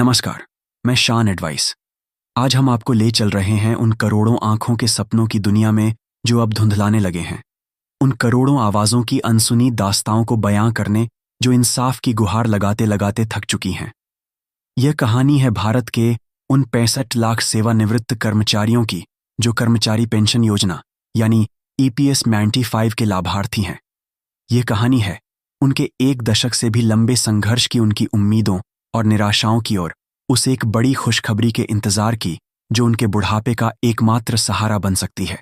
नमस्कार, मैं शान एडवाइस। आज हम आपको ले चल रहे हैं उन करोड़ों आंखों के सपनों की दुनिया में जो अब धुंधलाने लगे हैं। उन करोड़ों आवाज़ों की अनसुनी दास्ताओं को बयां करने जो इंसाफ की गुहार लगाते लगाते थक चुकी हैं। यह कहानी है भारत के उन 65 लाख सेवानिवृत्त कर्मचारियों की जो कर्मचारी पेंशन योजना यानी EPS 95 के लाभार्थी हैं। यह कहानी है उनके 1 दशक से भी लंबे संघर्ष की, उनकी उम्मीदों और निराशाओं की ओर उस एक बड़ी खुशखबरी के इंतजार की जो उनके बुढ़ापे का एकमात्र सहारा बन सकती है।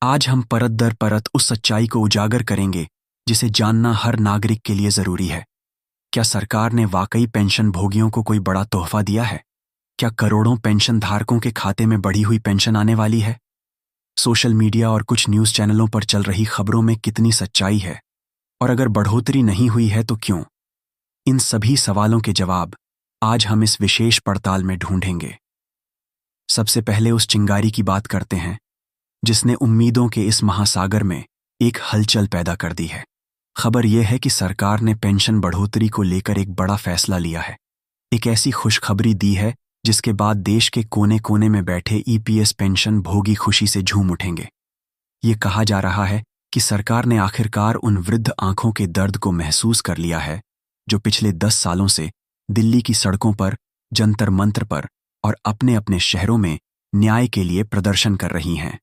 आज हम परत दर परत उस सच्चाई को उजागर करेंगे जिसे जानना हर नागरिक के लिए जरूरी है। क्या सरकार ने वाकई पेंशन भोगियों को कोई बड़ा तोहफा दिया है? क्या करोड़ों पेंशन धारकों के खाते में बढ़ी हुई पेंशन आने वाली है? सोशल मीडिया और कुछ न्यूज़ चैनलों पर चल रही खबरों में कितनी सच्चाई है? और अगर बढ़ोतरी नहीं हुई है तो क्यों? इन सभी सवालों के जवाब आज हम इस विशेष पड़ताल में ढूंढेंगे। सबसे पहले उस चिंगारी की बात करते हैं जिसने उम्मीदों के इस महासागर में एक हलचल पैदा कर दी है। खबर यह है कि सरकार ने पेंशन बढ़ोतरी को लेकर एक बड़ा फैसला लिया है। एक ऐसी खुशखबरी दी है जिसके बाद देश के कोने कोने में बैठे EPS पेंशन भोगी खुशी से झूम उठेंगे। ये कहा जा रहा है कि सरकार ने आखिरकार उन वृद्ध आंखों के दर्द को महसूस कर लिया है जो पिछले 10 सालों से दिल्ली की सड़कों पर, जंतर मंतर पर और अपने अपने शहरों में न्याय के लिए प्रदर्शन कर रही हैं।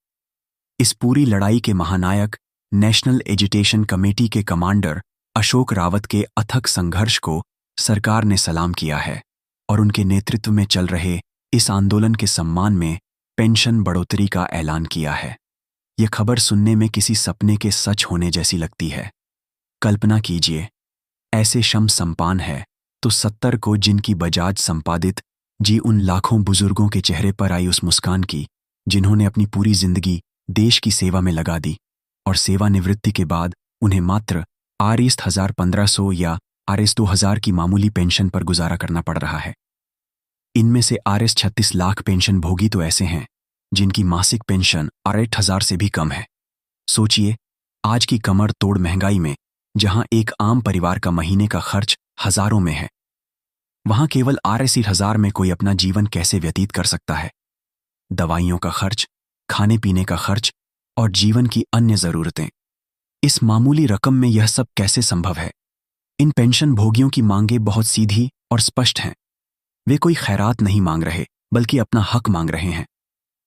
इस पूरी लड़ाई के महानायक नेशनल एजुटेशन कमेटी के कमांडर अशोक रावत के अथक संघर्ष को सरकार ने सलाम किया है और उनके नेतृत्व में चल रहे इस आंदोलन के सम्मान में पेंशन बढ़ोतरी का ऐलान किया है। यह खबर सुनने में किसी सपने के सच होने जैसी लगती है। कल्पना कीजिए, ऐसे शम सम्पान है तो 70 को जिनकी बजाज संपादित जी उन लाखों बुजुर्गों के चेहरे पर आई उस मुस्कान की जिन्होंने अपनी पूरी जिंदगी देश की सेवा में लगा दी और सेवानिवृत्ति के बाद उन्हें मात्र Rs 1500 या Rs 2000 की मामूली पेंशन पर गुजारा करना पड़ रहा है। इनमें से Rs 36 लाख पेंशन भोगी तो ऐसे हैं जिनकी मासिक पेंशन Rs 8000 से भी कम है। सोचिए, आज की कमर तोड़ महंगाई में जहां एक आम परिवार का महीने का खर्च हजारों में है, वहां केवल Rs 1000 में कोई अपना जीवन कैसे व्यतीत कर सकता है? दवाइयों का खर्च, खाने पीने का खर्च और जीवन की अन्य जरूरतें, इस मामूली रकम में यह सब कैसे संभव है? इन पेंशन भोगियों की मांगें बहुत सीधी और स्पष्ट हैं। वे कोई खैरात नहीं मांग रहे बल्कि अपना हक मांग रहे हैं।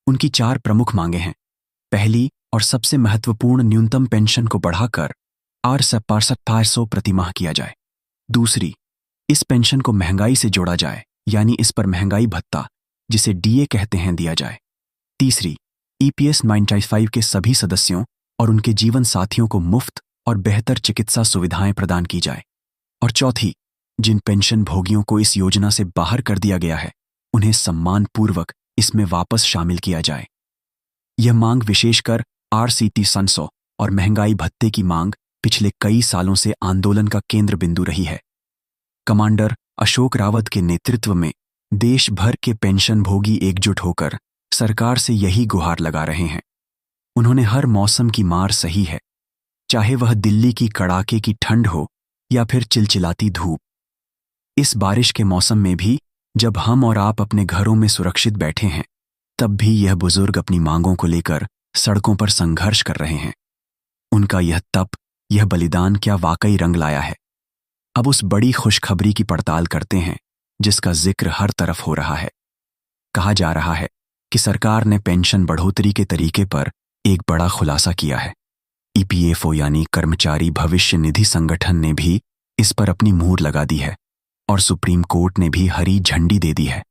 उनकी 4 प्रमुख मांगें हैं। पहली और सबसे महत्वपूर्ण, न्यूनतम पेंशन को बढ़ाकर Rs 6500 प्रतिमाह किया जाए। दूसरी, इस पेंशन को महंगाई से जोड़ा जाए, यानी इस पर महंगाई भत्ता जिसे DA कहते हैं दिया जाए। तीसरी, EPS 95 के सभी सदस्यों और उनके जीवन साथियों को मुफ्त और बेहतर चिकित्सा सुविधाएं प्रदान की जाए। और चौथी, जिन पेंशन भोगियों को इस योजना से बाहर कर दिया गया है उन्हें सम्मानपूर्वक इसमें वापस शामिल किया जाए। यह मांग विशेषकर RCT 300 और महंगाई भत्ते की मांग पिछले कई सालों से आंदोलन का केंद्र बिंदु रही है। कमांडर अशोक रावत के नेतृत्व में देश भर के पेंशन भोगी एकजुट होकर सरकार से यही गुहार लगा रहे हैं। उन्होंने हर मौसम की मार सही है, चाहे वह दिल्ली की कड़ाके की ठंड हो या फिर चिलचिलाती धूप। इस बारिश के मौसम में भी जब हम और आप अपने घरों में सुरक्षित बैठे हैं, तब भी यह बुजुर्ग अपनी मांगों को लेकर सड़कों पर संघर्ष कर रहे हैं। उनका यह तप, यह बलिदान क्या वाकई रंग लाया है? अब उस बड़ी खुशखबरी की पड़ताल करते हैं जिसका जिक्र हर तरफ हो रहा है। कहा जा रहा है कि सरकार ने पेंशन बढ़ोतरी के तरीके पर एक बड़ा खुलासा किया है। EPFO यानी कर्मचारी भविष्य निधि संगठन ने भी इस पर अपनी मुहर लगा दी है और सुप्रीम कोर्ट ने भी हरी झंडी दे दी है।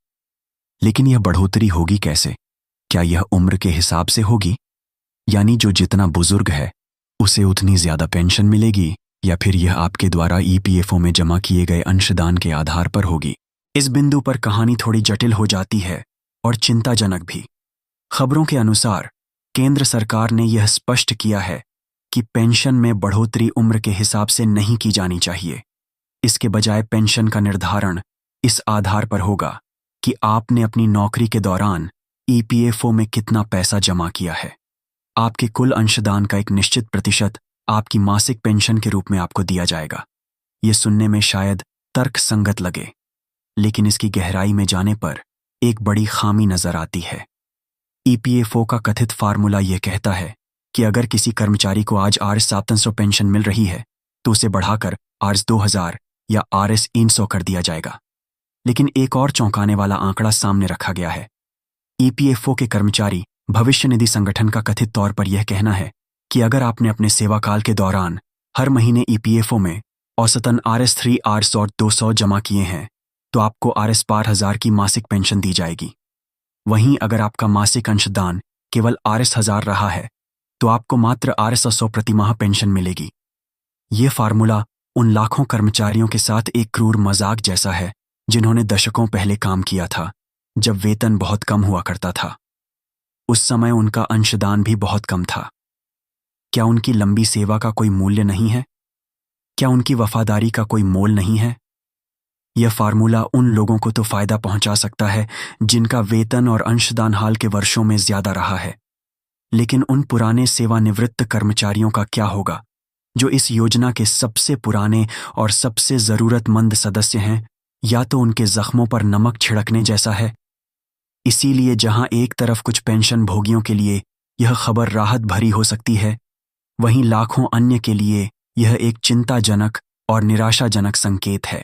लेकिन यह बढ़ोतरी होगी कैसे? क्या यह उम्र के हिसाब से होगी, यानी जो जितना बुजुर्ग है उसे उतनी ज्यादा पेंशन मिलेगी, या फिर यह आपके द्वारा EPFO में जमा किए गए अंशदान के आधार पर होगी? इस बिंदु पर कहानी थोड़ी जटिल हो जाती है और चिंताजनक भी। खबरों के अनुसार केंद्र सरकार ने यह स्पष्ट किया है कि पेंशन में बढ़ोतरी उम्र के हिसाब से नहीं की जानी चाहिए। इसके बजाय पेंशन का निर्धारण इस आधार पर होगा कि आपने अपनी नौकरी के दौरान EPFO में कितना पैसा जमा किया है। आपके कुल अंशदान का एक निश्चित प्रतिशत आपकी मासिक पेंशन के रूप में आपको दिया जाएगा। ये सुनने में शायद तर्कसंगत लगे, लेकिन इसकी गहराई में जाने पर एक बड़ी खामी नजर आती है। ईपीएफओ का कथित फार्मूला यह कहता है कि अगर किसी कर्मचारी को आज Rs 700 पेंशन मिल रही है तो उसे बढ़ाकर Rs 2000 या Rs 300 कर दिया जाएगा। लेकिन एक और चौंकाने वाला आंकड़ा सामने रखा गया है। ईपीएफओ के कर्मचारी भविष्य निधि संगठन का कथित तौर पर यह कहना है कि अगर आपने अपने सेवाकाल के दौरान हर महीने ईपीएफओ में औसतन Rs 3 Rs और 200 जमा किए हैं तो आपको Rs 1000 की मासिक पेंशन दी जाएगी। वहीं अगर आपका मासिक अंशदान केवल Rs 1000 रहा है तो आपको मात्र Rs 100 प्रतिमाह पेंशन मिलेगी। ये फार्मूला उन लाखों कर्मचारियों के साथ एक क्रूर मजाक जैसा है जिन्होंने दशकों पहले काम किया था, जब वेतन बहुत कम हुआ करता था। उस समय उनका अंशदान भी बहुत कम था। क्या उनकी लंबी सेवा का कोई मूल्य नहीं है? क्या उनकी वफादारी का कोई मोल नहीं है? यह फार्मूला उन लोगों को तो फायदा पहुंचा सकता है जिनका वेतन और अंशदान हाल के वर्षों में ज्यादा रहा है, लेकिन उन पुराने सेवानिवृत्त कर्मचारियों का क्या होगा जो इस योजना के सबसे पुराने और सबसे जरूरतमंद सदस्य हैं? या तो उनके जख्मों पर नमक छिड़कने जैसा है। इसीलिए जहां एक तरफ कुछ पेंशन भोगियों के लिए यह खबर राहत भरी हो सकती है, वहीं लाखों अन्य के लिए यह एक चिंताजनक और निराशाजनक संकेत है।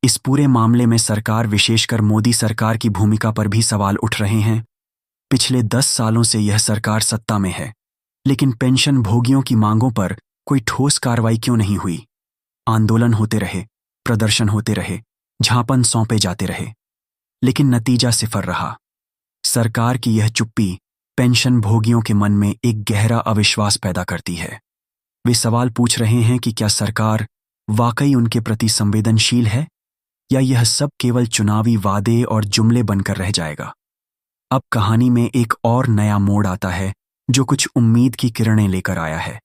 इस पूरे मामले में सरकार, विशेषकर मोदी सरकार की भूमिका पर भी सवाल उठ रहे हैं। पिछले 10 सालों से यह सरकार सत्ता में है, लेकिन पेंशन भोगियों की मांगों पर कोई ठोस कार्रवाई क्यों नहीं हुई? आंदोलन होते रहे, प्रदर्शन होते रहे, झांपन सौंपे जाते रहे, लेकिन नतीजा सिफर रहा। सरकार की यह चुप्पी पेंशन भोगियों के मन में एक गहरा अविश्वास पैदा करती है। वे सवाल पूछ रहे हैं कि क्या सरकार वाकई उनके प्रति संवेदनशील है या यह सब केवल चुनावी वादे और जुमले बनकर रह जाएगा। अब कहानी में एक और नया मोड़ आता है जो कुछ उम्मीद की किरणें लेकर आया है,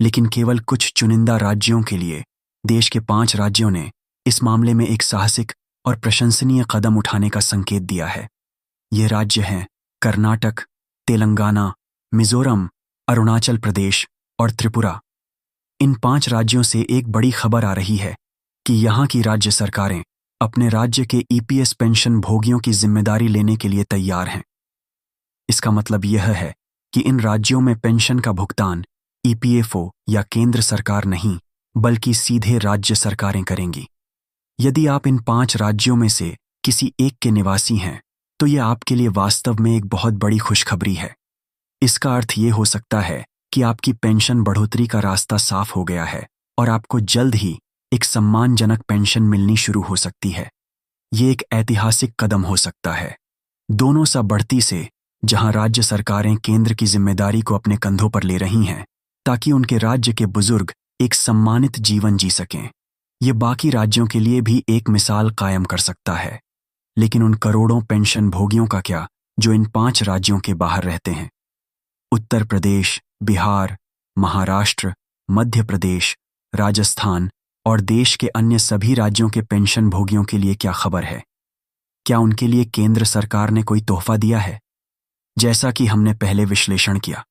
लेकिन केवल कुछ चुनिंदा राज्यों के लिए। देश के 5 राज्यों ने इस मामले में एक साहसिक और प्रशंसनीय कदम उठाने का संकेत दिया है। ये राज्य हैं कर्नाटक, तेलंगाना, मिजोरम, अरुणाचल प्रदेश और त्रिपुरा। इन 5 राज्यों से एक बड़ी खबर आ रही है कि यहाँ की राज्य सरकारें अपने राज्य के ईपीएस पेंशन भोगियों की जिम्मेदारी लेने के लिए तैयार हैं। इसका मतलब यह है कि इन राज्यों में पेंशन का भुगतान ईपीएफओ या केंद्र सरकार नहीं, बल्कि सीधे राज्य सरकारें करेंगी। यदि आप इन 5 राज्यों में से किसी एक के निवासी हैं, तो यह आपके लिए वास्तव में एक बहुत बड़ी खुशखबरी है। इसका अर्थ ये हो सकता है कि आपकी पेंशन बढ़ोतरी का रास्ता साफ हो गया है और आपको जल्द ही एक सम्मानजनक पेंशन मिलनी शुरू हो सकती है। ये एक ऐतिहासिक कदम हो सकता है, दोनों सा बढ़ती से, जहां राज्य सरकारें केंद्र की जिम्मेदारी को अपने कंधों पर ले रही हैं ताकि उनके राज्य के बुजुर्ग एक सम्मानित जीवन जी सकें। ये बाकी राज्यों के लिए भी एक मिसाल कायम कर सकता है। लेकिन उन करोड़ों पेंशन भोगियों का क्या जो इन 5 राज्यों के बाहर रहते हैं? उत्तर प्रदेश, बिहार, महाराष्ट्र, मध्य प्रदेश, राजस्थान और देश के अन्य सभी राज्यों के पेंशन भोगियों के लिए क्या खबर है? क्या उनके लिए केंद्र सरकार ने कोई तोहफा दिया है? जैसा कि हमने पहले विश्लेषण किया,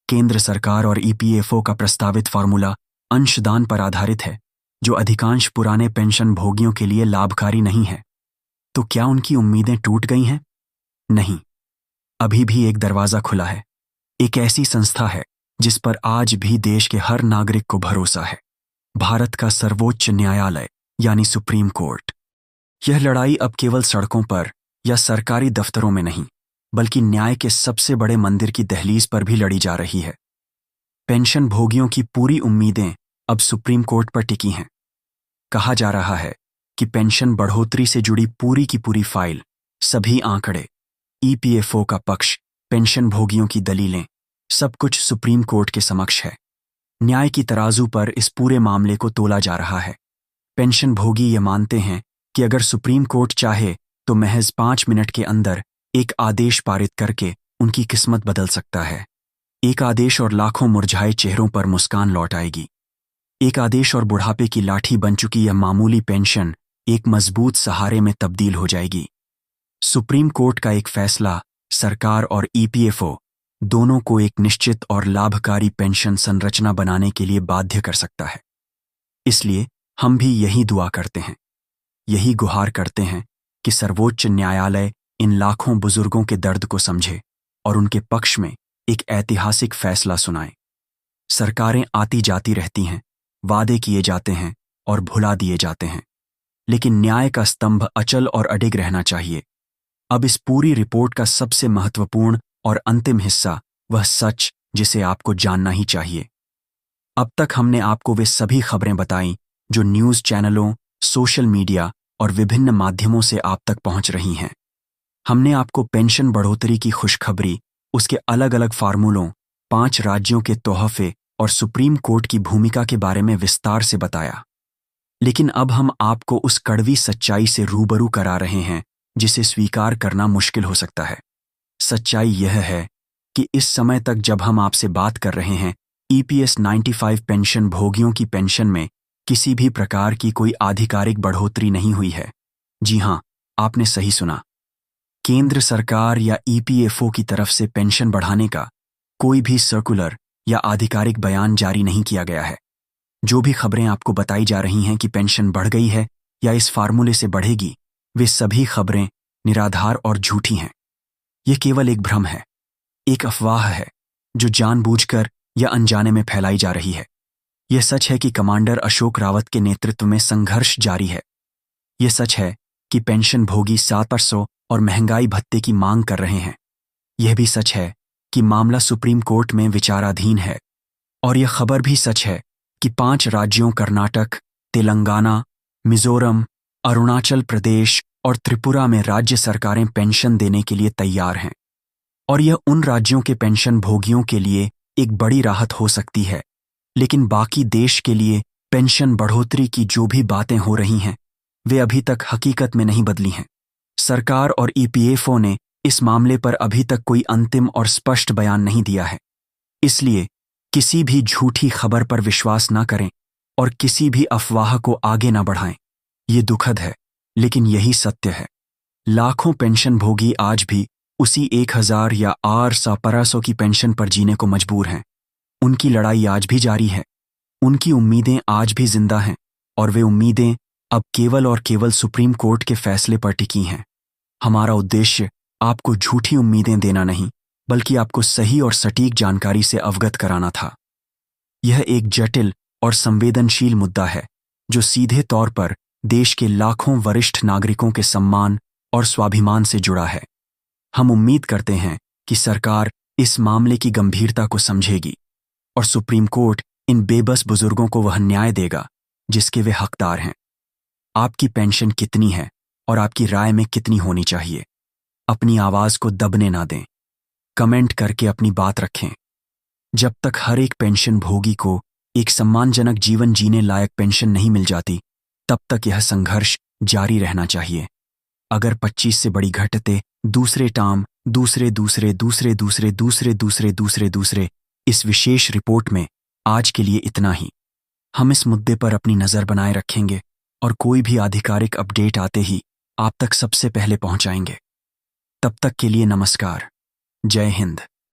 केंद्र सरकार और ईपीएफओ का प्रस्तावित फार्मूला अंशदान पर आधारित है, जो अधिकांश पुराने पेंशन भोगियों के लिए लाभकारी नहीं है। तो क्या उनकी उम्मीदें टूट गई हैं? नहीं, अभी भी एक दरवाजा खुला है। एक ऐसी संस्था है जिस पर आज भी देश के हर नागरिक को भरोसा है, भारत का सर्वोच्च न्यायालय यानी सुप्रीम कोर्ट। यह लड़ाई अब केवल सड़कों पर या सरकारी दफ्तरों में नहीं, बल्कि न्याय के सबसे बड़े मंदिर की दहलीज पर भी लड़ी जा रही है। पेंशन भोगियों की पूरी उम्मीदें अब सुप्रीम कोर्ट पर टिकी हैं। कहा जा रहा है कि पेंशन बढ़ोतरी से जुड़ी पूरी की पूरी फाइल, सभी आंकड़े, ईपीएफओ का पक्ष, पेंशन भोगियों की दलीलें, सब कुछ सुप्रीम कोर्ट के समक्ष है। न्याय की तराजू पर इस पूरे मामले को तोला जा रहा है। पेंशन भोगी ये मानते हैं कि अगर सुप्रीम कोर्ट चाहे तो महज 5 मिनट के अंदर एक आदेश पारित करके उनकी किस्मत बदल सकता है। एक आदेश और लाखों मुरझाए चेहरों पर मुस्कान लौट आएगी। एक आदेश और बुढ़ापे की लाठी बन चुकी यह मामूली पेंशन एक मजबूत सहारे में तब्दील हो जाएगी। सुप्रीम कोर्ट का एक फैसला सरकार और ईपीएफओ दोनों को एक निश्चित और लाभकारी पेंशन संरचना बनाने के लिए बाध्य कर सकता है। इसलिए हम भी यही दुआ करते हैं यही गुहार करते हैं कि सर्वोच्च न्यायालय इन लाखों बुजुर्गों के दर्द को समझे और उनके पक्ष में एक ऐतिहासिक फैसला सुनाए। सरकारें आती जाती रहती हैं, वादे किए जाते हैं और भुला दिए जाते हैं, लेकिन न्याय का स्तंभ अचल और अडिग रहना चाहिए। अब इस पूरी रिपोर्ट का सबसे महत्वपूर्ण और अंतिम हिस्सा, वह सच जिसे आपको जानना ही चाहिए। अब तक हमने आपको वे सभी खबरें बताई जो न्यूज़ चैनलों, सोशल मीडिया और विभिन्न माध्यमों से आप तक पहुंच रही हैं। हमने आपको पेंशन बढ़ोतरी की खुशखबरी, उसके अलग अलग फार्मूलों, 5 राज्यों के तोहफे और सुप्रीम कोर्ट की भूमिका के बारे में विस्तार से बताया। लेकिन अब हम आपको उस कड़वी सच्चाई से रूबरू करा रहे हैं जिसे स्वीकार करना मुश्किल हो सकता है। सच्चाई यह है कि इस समय तक जब हम आपसे बात कर रहे हैं, EPS 95 पेंशन भोगियों की पेंशन में किसी भी प्रकार की कोई आधिकारिक बढ़ोतरी नहीं हुई है। जी हां, आपने सही सुना। केंद्र सरकार या EPFO की तरफ से पेंशन बढ़ाने का कोई भी सर्कुलर या आधिकारिक बयान जारी नहीं किया गया है। जो भी खबरें आपको बताई जा रही हैं कि पेंशन बढ़ गई है या इस फार्मूले से बढ़ेगी, वे सभी खबरें निराधार और झूठी हैं। यह केवल एक भ्रम है, एक अफवाह है जो जानबूझकर या अनजाने में फैलाई जा रही है। यह सच है कि कमांडर अशोक रावत के नेतृत्व में संघर्ष जारी है। यह सच है कि पेंशन भोगी 700 और महंगाई भत्ते की मांग कर रहे हैं। यह भी सच है कि मामला सुप्रीम कोर्ट में विचाराधीन है। और यह खबर भी सच है कि 5 राज्यों कर्नाटक, तेलंगाना, मिजोरम, अरुणाचल प्रदेश और त्रिपुरा में राज्य सरकारें पेंशन देने के लिए तैयार हैं। और यह उन राज्यों के पेंशन भोगियों के लिए एक बड़ी राहत हो सकती है, लेकिन बाकी देश के लिए पेंशन बढ़ोतरी की जो भी बातें हो रही हैं, वे अभी तक हकीकत में नहीं बदली हैं। सरकार और EPFO ने इस मामले पर अभी तक कोई अंतिम और स्पष्ट बयान नहीं दिया है। इसलिए किसी भी झूठी खबर पर विश्वास न करें और किसी भी अफवाह को आगे न बढ़ाएं। ये दुखद है, लेकिन यही सत्य है। लाखों पेंशन भोगी आज भी उसी 1000 या 800 की पेंशन पर जीने को मजबूर हैं। उनकी लड़ाई आज भी जारी है, उनकी उम्मीदें आज भी जिंदा हैं, और वे उम्मीदें अब केवल और केवल सुप्रीम कोर्ट के फैसले पर टिकी हैं। हमारा उद्देश्य आपको झूठी उम्मीदें देना नहीं, बल्कि आपको सही और सटीक जानकारी से अवगत कराना था। यह एक जटिल और संवेदनशील मुद्दा है जो सीधे तौर पर देश के लाखों वरिष्ठ नागरिकों के सम्मान और स्वाभिमान से जुड़ा है। हम उम्मीद करते हैं कि सरकार इस मामले की गंभीरता को समझेगी और सुप्रीम कोर्ट इन बेबस बुजुर्गों को वह न्याय देगा जिसके वे हकदार हैं। आपकी पेंशन कितनी है और आपकी राय में कितनी होनी चाहिए? अपनी आवाज को दबने ना दें। कमेंट करके अपनी बात रखें। जब तक हर एक पेंशन भोगी को एक सम्मानजनक जीवन जीने लायक पेंशन नहीं मिल जाती, तब तक यह संघर्ष जारी रहना चाहिए। अगर 25 से बड़ी घटते दूसरे टार्म, दूसरे इस विशेष रिपोर्ट में आज के लिए इतना ही। हम इस मुद्दे पर अपनी नज़र बनाए रखेंगे और कोई भी आधिकारिक अपडेट आते ही आप तक सबसे पहले पहुंचाएंगे। तब तक के लिए नमस्कार। जय हिंद।